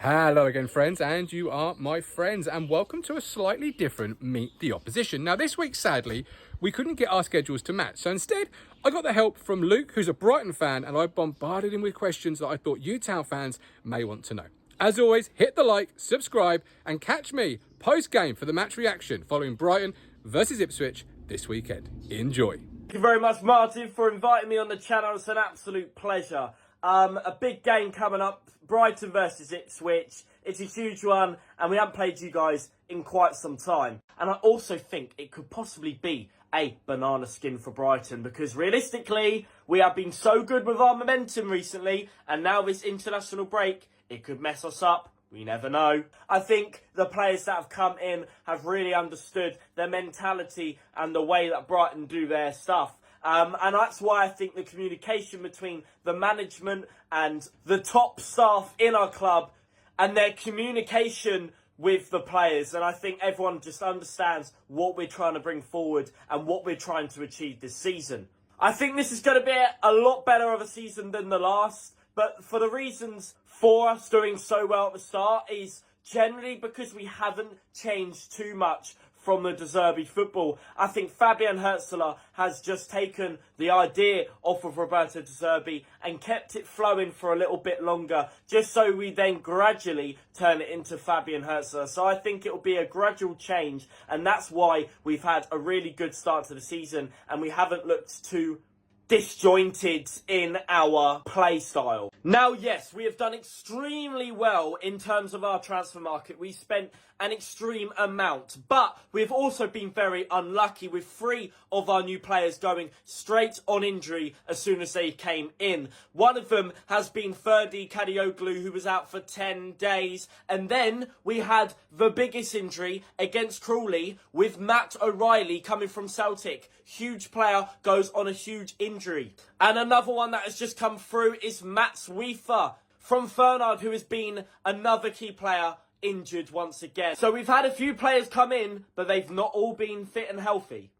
Hello again, friends, and you are my friends, and welcome to a slightly different Meet the Opposition. Now, this week, sadly, we couldn't get our schedules to match, so instead, I got the help from Luke, who's a Brighton fan, and I bombarded him with questions that I thought you town fans may want to know. As always, hit the like, subscribe, and catch me post-game for the match reaction following Brighton versus Ipswich this weekend. Enjoy. Thank you very much, Martin, for inviting me on the channel. It's an absolute pleasure. A big game coming up, Brighton versus Ipswich. It's a huge one, and we haven't played you guys in quite some time. And I also think it could possibly be a banana skin for Brighton, because realistically, we have been so good with our momentum recently, and now this international break, it could mess us up. We never know. I think the players that have come in have really understood their mentality and the way that Brighton do their stuff. And that's why I think the communication between the management and the top staff in our club and their communication with the players, and I think everyone just understands what we're trying to bring forward and what we're trying to achieve this season. I think this is going to be a lot better of a season than the last, but for the reasons for us doing so well at the start is generally because we haven't changed too much from the De Zerbi football. I think Fabian Hürzeler has just taken the idea off of Roberto De Zerbi and kept it flowing for a little bit longer, just so we then gradually turn it into Fabian Hürzeler. So I think it will be a gradual change, and that's why we've had a really good start to the season, and we haven't looked too disjointed in our play style. Now, yes, we have done extremely well in terms of our transfer market. We spent an extreme amount, but we've also been very unlucky with 3 of our new players going straight on injury as soon as they came in. One of them has been Ferdi Kadioglu, who was out for 10 days. And then we had the biggest injury against Crawley with Matt O'Reilly coming from Celtic. Huge player goes on a huge injury. And another one that has just come through is Mats Wiefer from Fernard, who has been another key player injured once again. So we've had a few players come in, but they've not all been fit and healthy.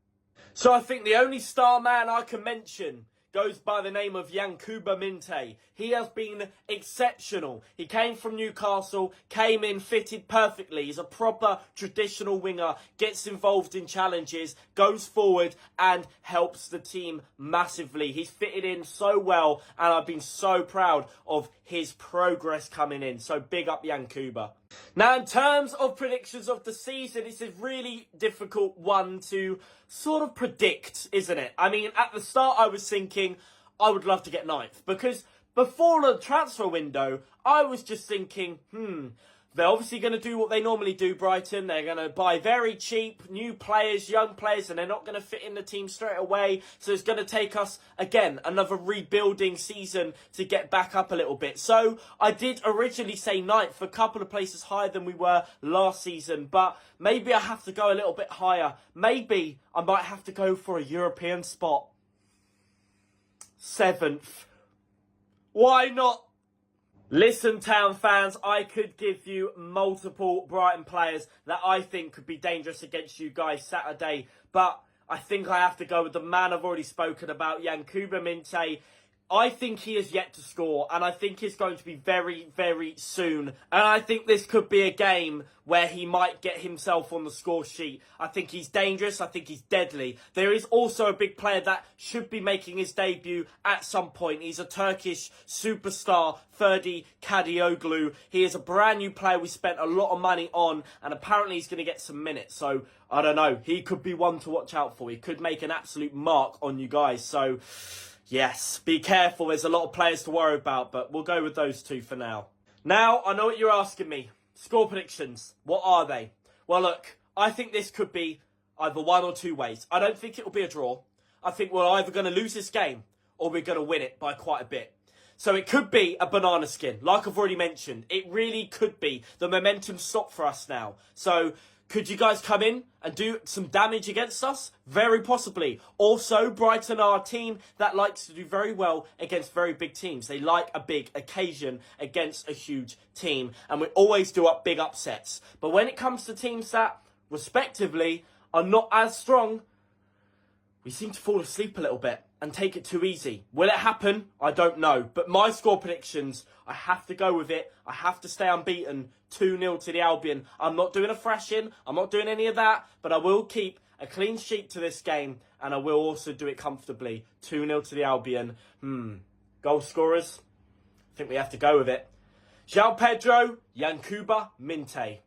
So I think the only star man I can mention goes by the name of Yankuba Minte. He has been exceptional. He came from Newcastle, came in, fitted perfectly. He's a proper traditional winger, gets involved in challenges, goes forward and helps the team massively. He's fitted in so well, and I've been so proud of his progress coming in. So big up Yankuba. Now, in terms of predictions of the season, it's a really difficult one to sort of predict, isn't it? I mean, at the start, I was thinking I would love to get 9th, because before the transfer window, I was just thinking, they're obviously going to do what they normally do, Brighton. They're going to buy very cheap new players, young players, and they're not going to fit in the team straight away. So it's going to take us, again, another rebuilding season to get back up a little bit. So I did originally say 9th, a couple of places higher than we were last season. But maybe I have to go a little bit higher. Maybe I might have to go for a European spot. 7th. Why not? Listen, town fans, I could give you multiple Brighton players that I think could be dangerous against you guys Saturday, but I think I have to go with the man I've already spoken about, Yankuba Minte. I think he is yet to score, and I think it's going to be very, very soon. And I think this could be a game where he might get himself on the score sheet. I think he's dangerous. I think he's deadly. There is also a big player that should be making his debut at some point. He's a Turkish superstar, Ferdi Kadioglu. He is a brand new player we spent a lot of money on, and apparently he's going to get some minutes. So, I don't know. He could be one to watch out for. He could make an absolute mark on you guys. So, yes, be careful. There's a lot of players to worry about, but we'll go with those 2 for now. Now, I know what you're asking me. Score predictions. What are they? Well, look, I think this could be either one or 2 ways. I don't think it will be a draw. I think we're either going to lose this game or we're going to win it by quite a bit. So it could be a banana skin, like I've already mentioned. It really could be. The momentum stopped for us now. So could you guys come in and do some damage against us? Very possibly. Also, Brighton are a team that likes to do very well against very big teams. They like a big occasion against a huge team. And we always do up big upsets. But when it comes to teams that, respectively, are not as strong, we seem to fall asleep a little bit. and take it too easy. Will it happen? I don't know. But my score predictions, I have to go with it. I have to stay unbeaten. 2-0 to the Albion. I'm not doing a thrashing. I'm not doing any of that. But I will keep a clean sheet to this game. And I will also do it comfortably. 2-0 to the Albion. Goal scorers? I think we have to go with it. João Pedro, Yankuba, Minte.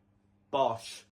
Bosh.